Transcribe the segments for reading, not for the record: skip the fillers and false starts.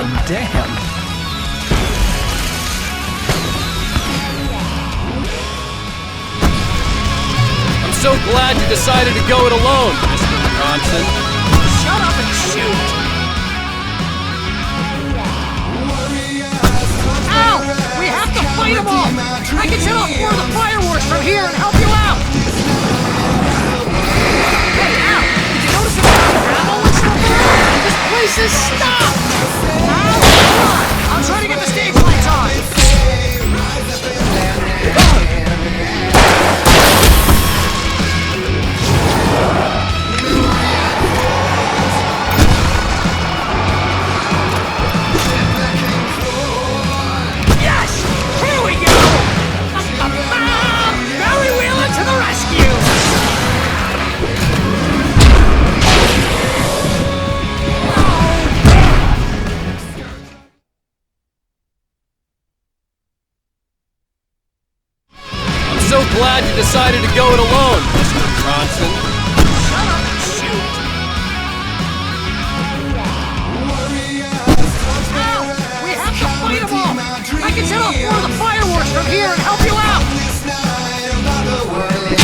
God damn. I'm so glad you decided to go it alone, Mr. Johnson. Shut up and shoot! Al! We have to fight them all! I can set off more of the fireworks from here and help you out! Hey, Al! Did you notice the gravel and stuff around? This place is stopped! Al, come on! I'm trying to get the stage lights on! So glad you decided to go it alone, Mr. Johnson. Shut up and shoot! Al! We have to fight them all! I can set off more of the fireworks from here and help you out!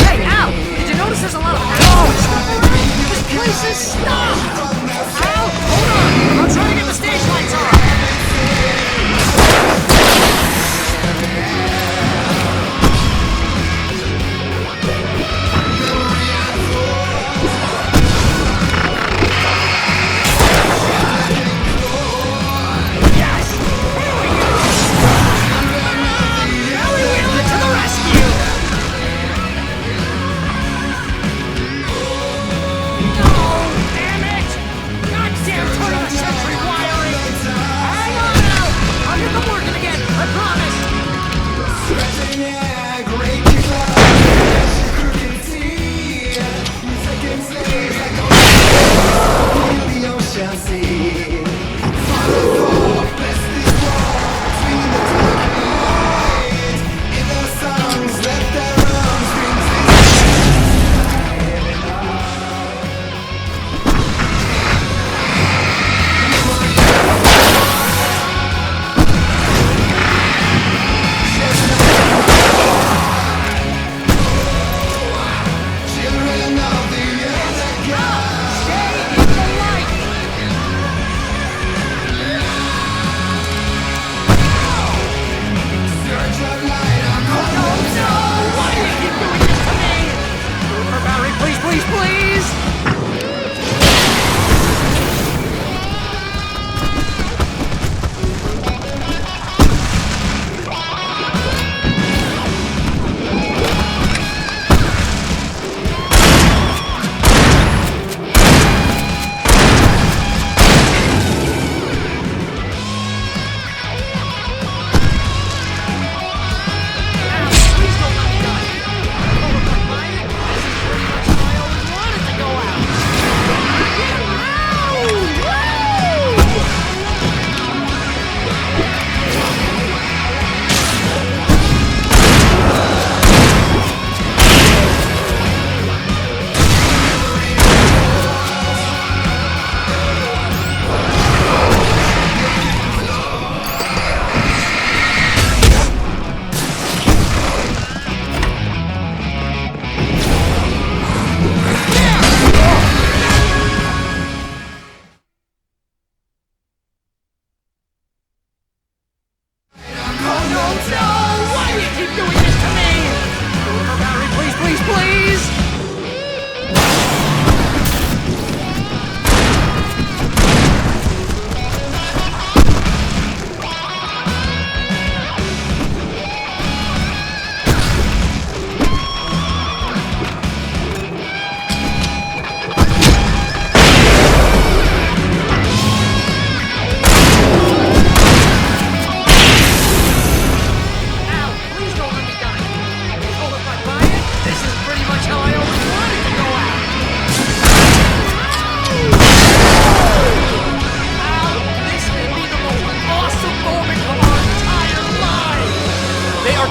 Hey, Al! Did you notice there's a lot of ammo and stuff around? This place is stopped! Al, hold on! I'm trying to get the stage lights on!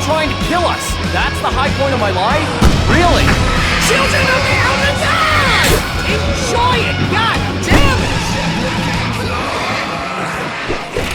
trying to kill us. That's the high point of my life? Really? Children of the Elder God! Enjoy it! God damn it!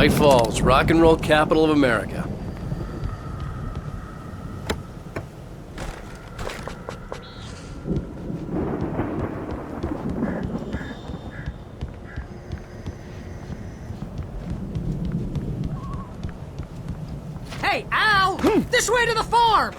Bright Falls, rock and roll capital of America. Hey, Al! This way to the farm!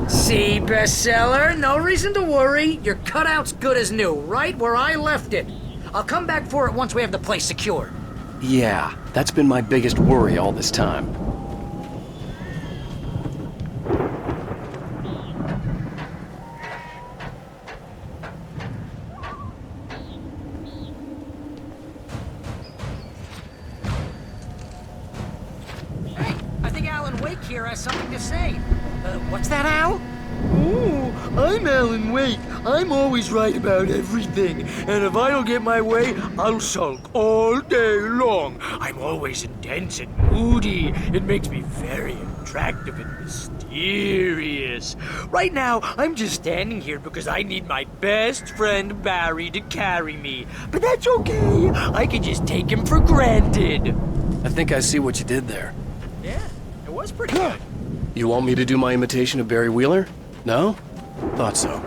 See, bestseller? No reason to worry. Your cutout's good as new, right where I left it. I'll come back for it once we have the place secure. Yeah, that's been my biggest worry all this time. Hey, I think Alan Wake here has something to say. What's that, Al? Ooh, I'm Alan Wake. I'm always right about everything. And if I don't get my way, I'll sulk all day long. I'm always intense and moody. It makes me very attractive and mysterious. Right now, I'm just standing here because I need my best friend Barry to carry me. But that's okay. I can just take him for granted. I think I see what you did there. Yeah, it was pretty good. You want me to do my imitation of Barry Wheeler? No? Thought so.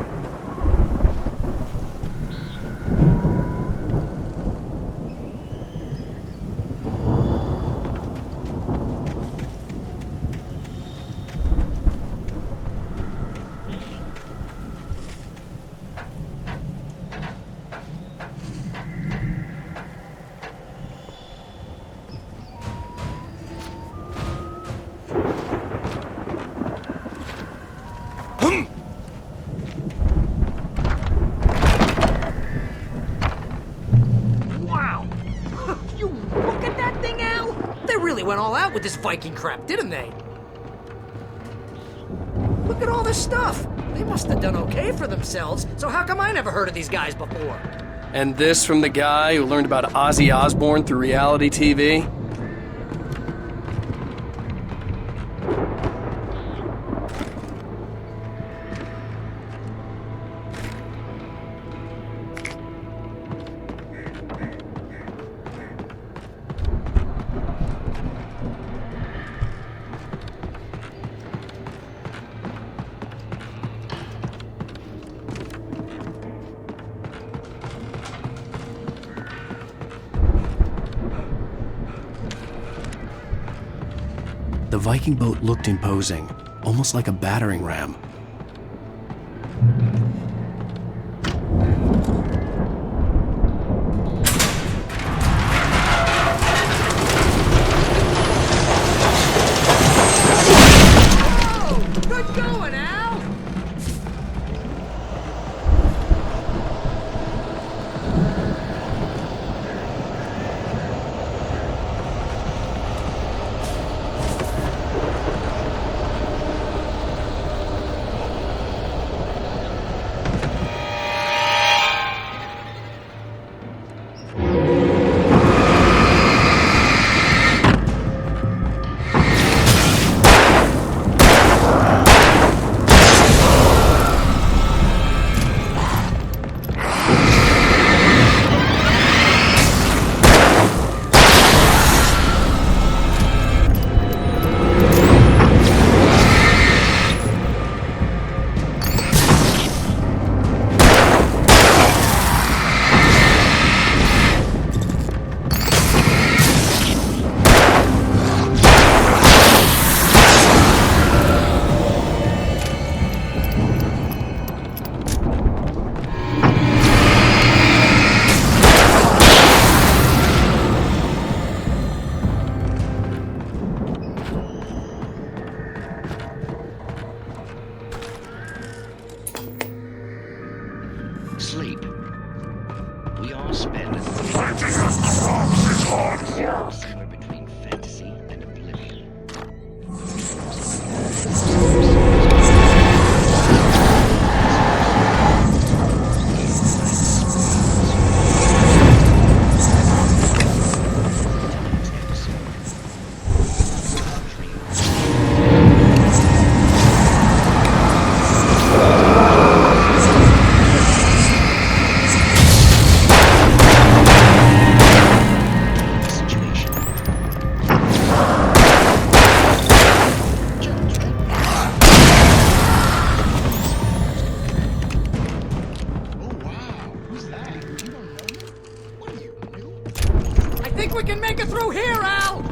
Wow! You look at that thing, Al! They really went all out with this Viking crap, didn't they? Look at all this stuff! They must have done okay for themselves, so how come I never heard of these guys before? And this from the guy who learned about Ozzy Osbourne through reality TV? The Viking boat looked imposing, almost like a battering ram. Oh! Good going, Al! Sleep. We all spend somewhere between fantasy and oblivion. can make it through here, Al!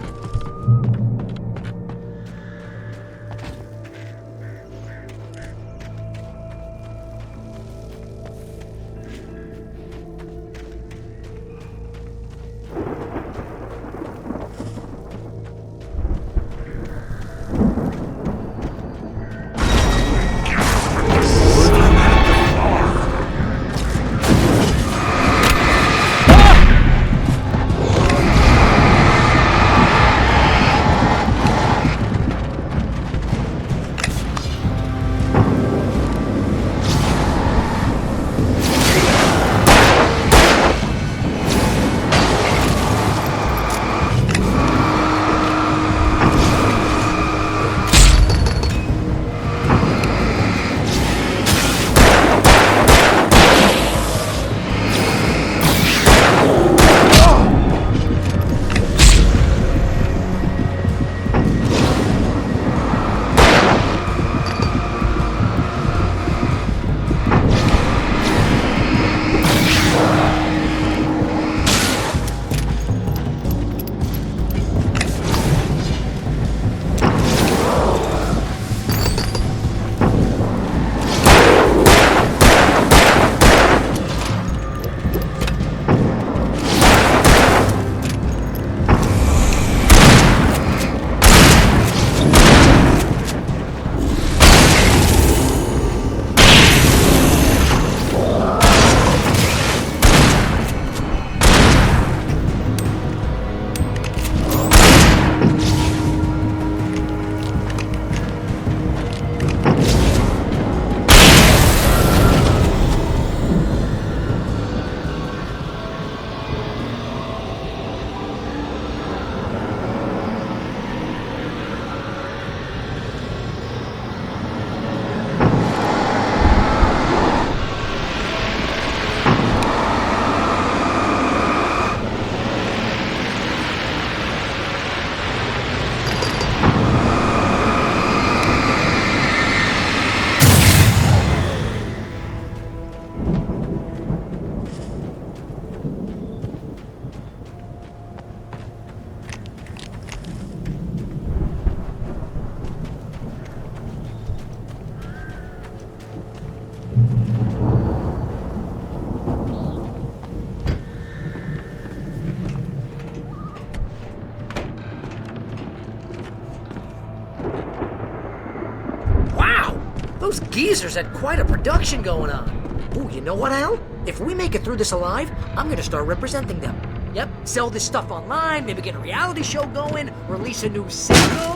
Those geezers had quite a production going on. Ooh, you know what, Al? If we make it through this alive, I'm gonna start representing them. Yep, sell this stuff online, maybe get a reality show going, release a new single.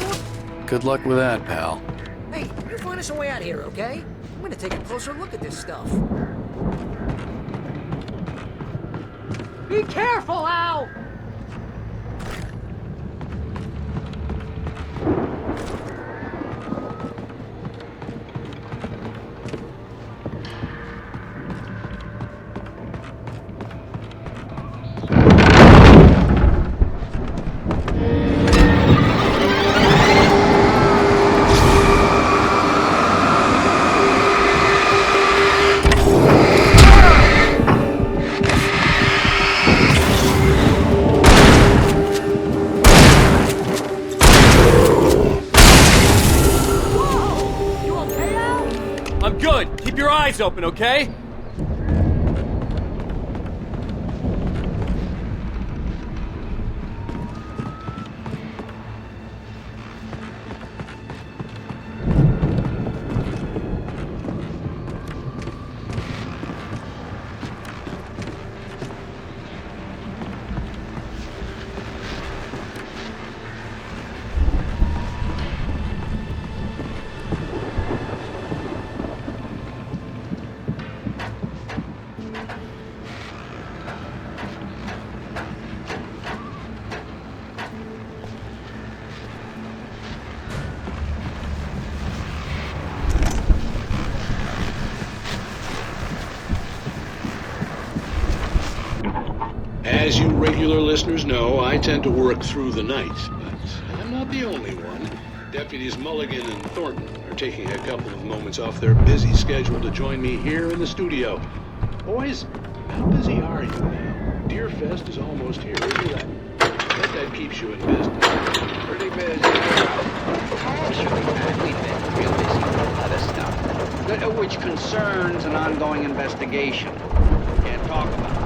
Good luck with that, pal. Hey, you find us a way out of here, okay? I'm gonna take a closer look at this stuff. Be careful, Al! I'm good. Keep your eyes open, okay? As you regular listeners know, I tend to work through the night, but I'm not the only one. Deputies Mulligan and Thornton are taking a couple of moments off their busy schedule to join me here in the studio. Boys, how busy are you now? Deerfest is almost here, isn't it? that keeps you in business? Pretty busy. Actually, Pat, we've been real busy with a lot of stuff, which concerns an ongoing investigation. Can't talk about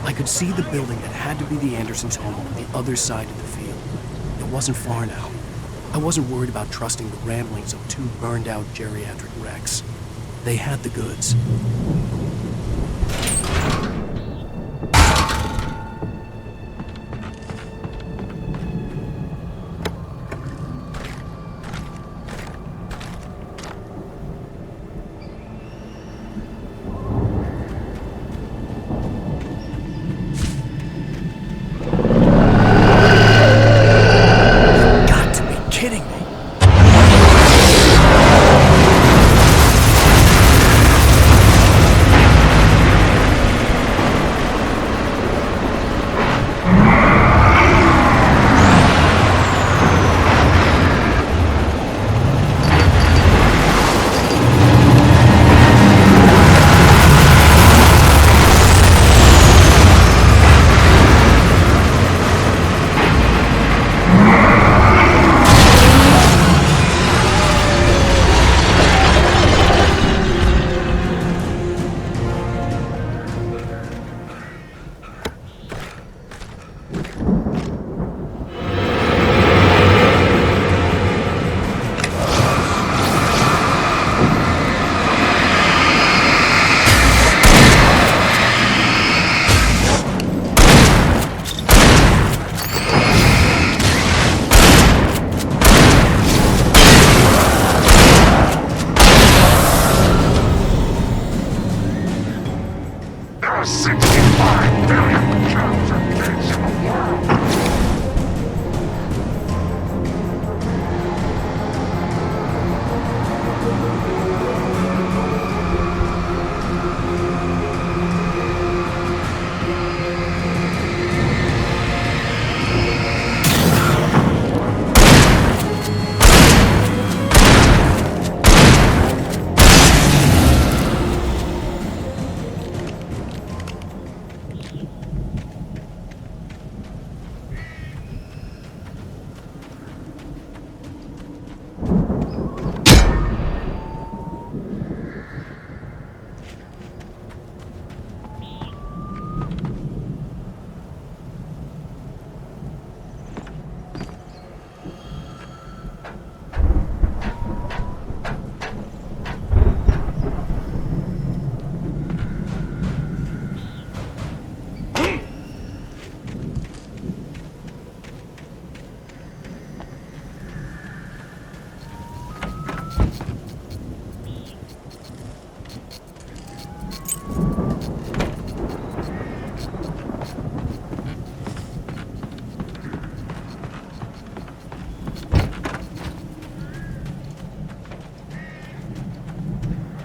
I could see the building that had to be the Andersons' home on the other side of the field. It wasn't far now. I wasn't worried about trusting the ramblings of two burned-out geriatric wrecks. They had the goods.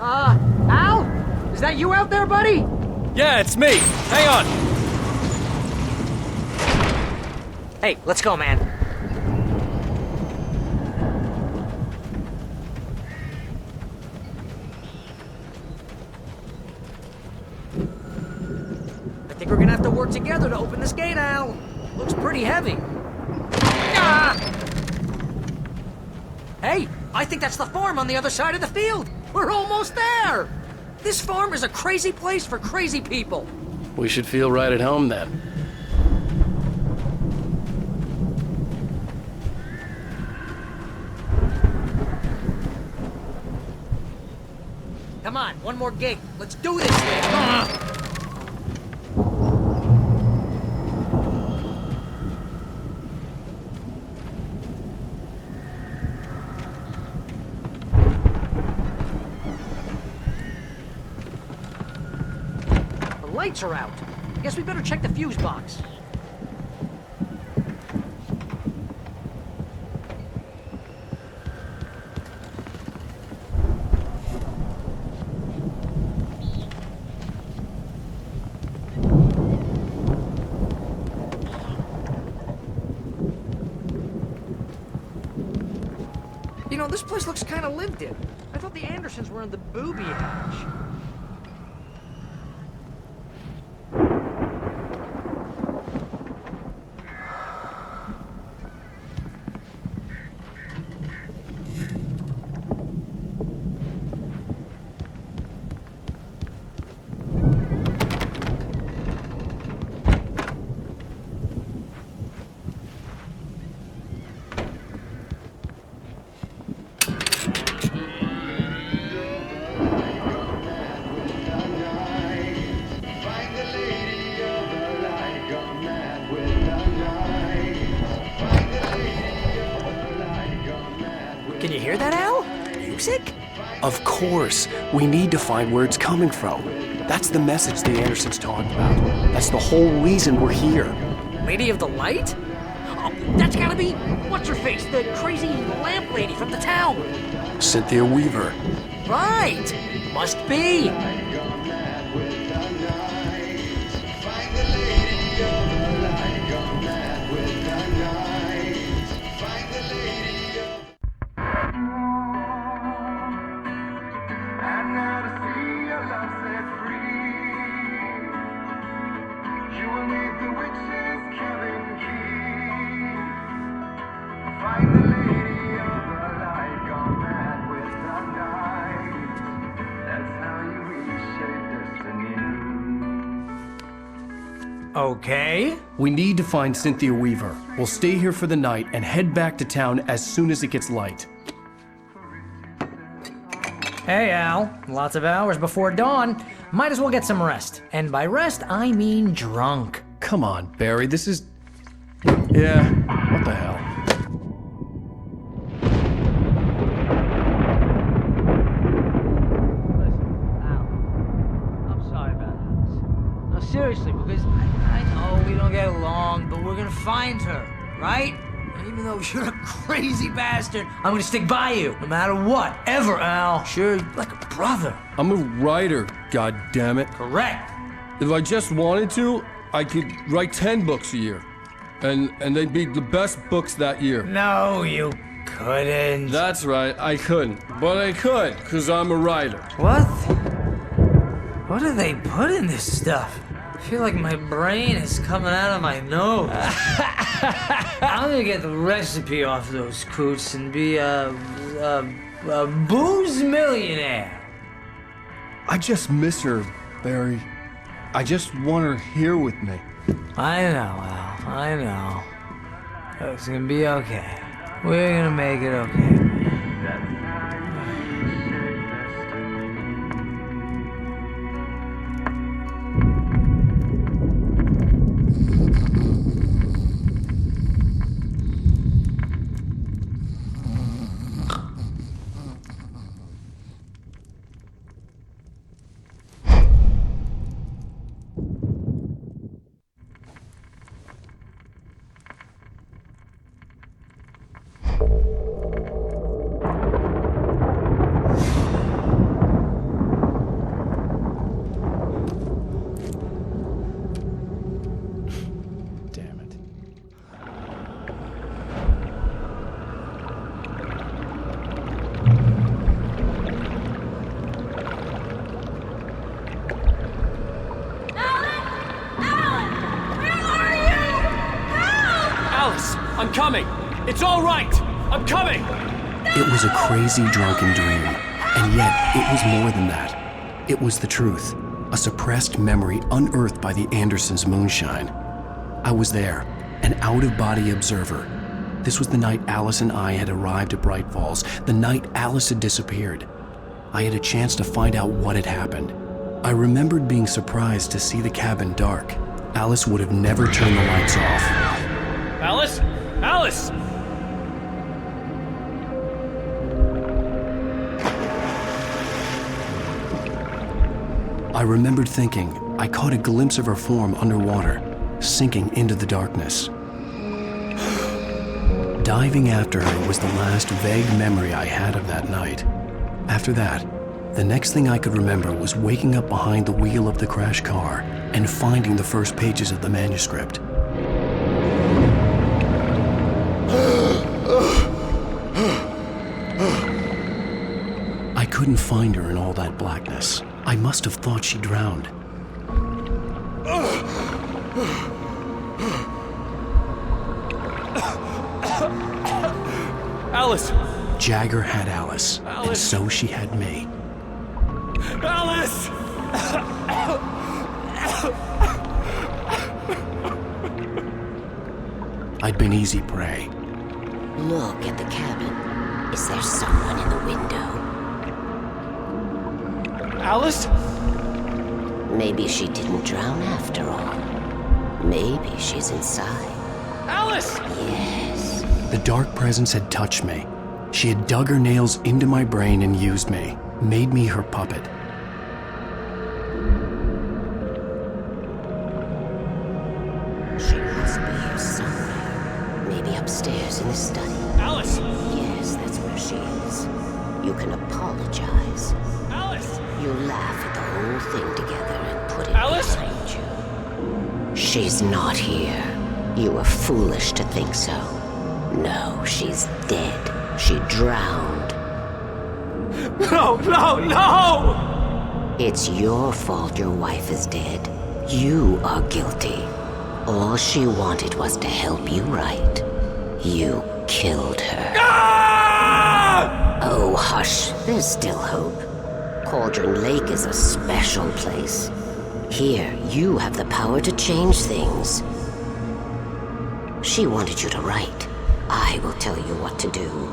Al? Is that you out there, buddy? Yeah, it's me. Hang on. Hey, let's go, man. I think we're gonna have to work together to open this gate, Al. Looks pretty heavy. Ah! Hey, I think that's the farm on the other side of the field. We're almost there. This farm is a crazy place for crazy people. We should feel right at home then. Come on, one more gate. Let's do this thing. The lights are out. Guess we better check the fuse box. You know, this place looks kind of lived in. I thought the Andersons were in the booby hatch. Can you hear that, Al? Music? Of course. We need to find where it's coming from. That's the message the Andersons talked about. That's the whole reason we're here. Lady of the Light? Oh, that's gotta be what's-her-face, the crazy lamp lady from the town. Cynthia Weaver. Right. Must be. Okay. We need to find Cynthia Weaver. We'll stay here for the night and head back to town as soon as it gets light. Hey, Al. Lots of hours before dawn. Might as well get some rest. And by rest, I mean drunk. Come on, Barry, this is... Yeah, what the hell? I'm sorry about this. No, seriously, because I know we don't get along, but we're gonna find her, right? And even though you're a crazy bastard, I'm gonna stick by you, no matter what, ever, Al. Sure, like a brother. I'm a writer, goddammit. Correct. If I just wanted to, I could write 10 books a year. And they'd be the best books that year. No, you couldn't. That's right, I couldn't. But I could, because I'm a writer. What? What do they put in this stuff? I feel like my brain is coming out of my nose. I'm gonna get the recipe off those coots and be a booze millionaire. I just miss her, Barry. I just want her here with me. I know, Al. I know. It's gonna be okay. We're gonna make it okay. Damn it. Alice, I'm coming. It's all right. I'm coming. It was a crazy, drunken dream. And yet, it was more than that. It was the truth. A suppressed memory unearthed by the Andersons' moonshine. I was there, an out-of-body observer. This was the night Alice and I had arrived at Bright Falls, the night Alice had disappeared. I had a chance to find out what had happened. I remembered being surprised to see the cabin dark. Alice would have never turned the lights off. Alice? Alice! I remembered thinking I caught a glimpse of her form underwater, sinking into the darkness. Diving after her was the last vague memory I had of that night. After that, the next thing I could remember was waking up behind the wheel of the crashed car and finding the first pages of the manuscript. I couldn't find her in all that blackness. I must have thought she drowned. Alice! Jagger had Alice, and so she had me. Alice! I'd been easy prey. Look at the cabin. Is there someone in the window? Alice? Maybe she didn't drown after all. Maybe she's inside. Alice! Yes. The dark presence had touched me. She had dug her nails into my brain and used me, made me her puppet. She must be here somewhere. Maybe upstairs in the study. Alice! Yes, that's where she is. You can apologize. Alice! You laugh at the whole thing together and put it Alice? behind you. She's not here. You were foolish to think so. No, she's dead. She drowned. No, no, no! It's your fault your wife is dead. You are guilty. All she wanted was to help you right. You killed her. Ah! Oh, hush. There's still hope. Cauldron Lake is a special place. Here, you have the power to change things. She wanted you to write. I will tell you what to do.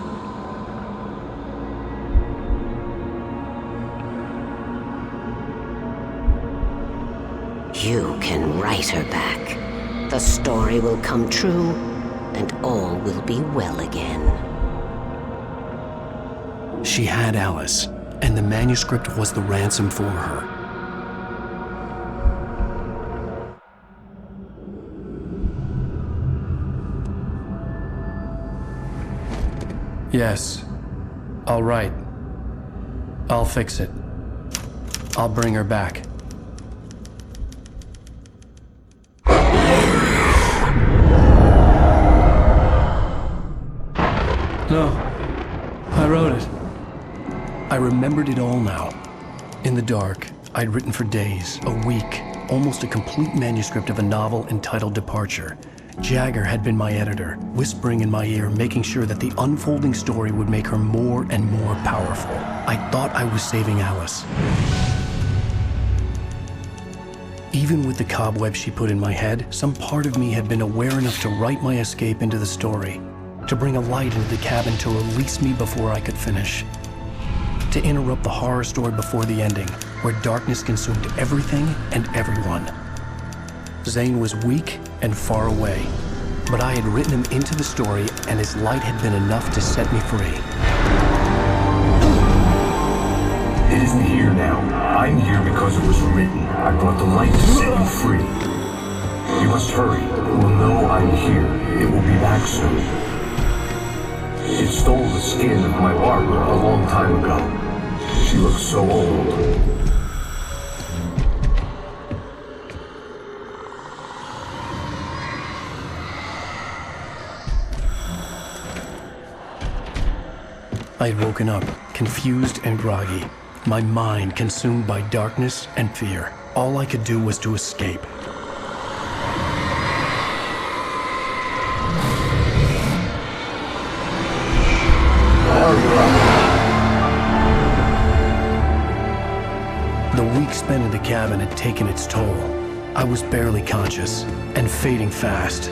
You can write her back. The story will come true, and all will be well again. She had Alice, and the manuscript was the ransom for her. Yes, I'll write. I'll fix it. I'll bring her back. No, I wrote it. I remembered it all now. In the dark, I'd written for days, a week, almost a complete manuscript of a novel entitled Departure. Jagger had been my editor, whispering in my ear, making sure that the unfolding story would make her more and more powerful. I thought I was saving Alice. Even with the cobwebs she put in my head, some part of me had been aware enough to write my escape into the story, to bring a light into the cabin to release me before I could finish, to interrupt the horror story before the ending, where darkness consumed everything and everyone. Zane was weak and far away, but I had written him into the story, and his light had been enough to set me free. It isn't here now. I'm here because it was written. I brought the light to set you free. You must hurry. It will know I'm here. It will be back soon. It stole the skin of my Barbara a long time ago. She looks so old. I had woken up, confused and groggy, my mind consumed by darkness and fear. All I could do was to escape. The week spent in the cabin had taken its toll. I was barely conscious, and fading fast.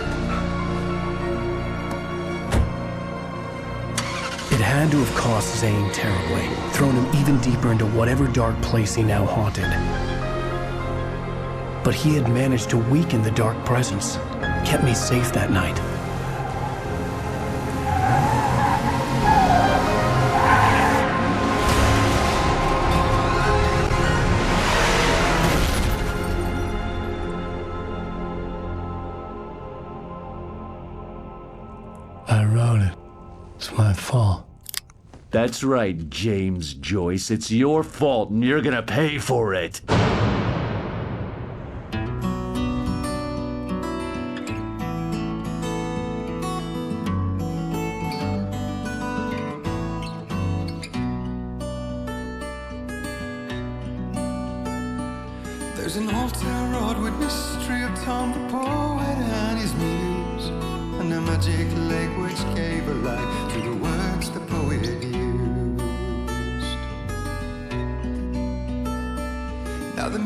It had to have cost Zane terribly, thrown him even deeper into whatever dark place he now haunted. But he had managed to weaken the dark presence, kept me safe that night. I wrote it. It's my fault. That's right, James Joyce. It's your fault, and you're gonna pay for it. There's an old town road with mystery of Tom the poet and his muse, and a magic lake which gave a light to the words the poet used. Now the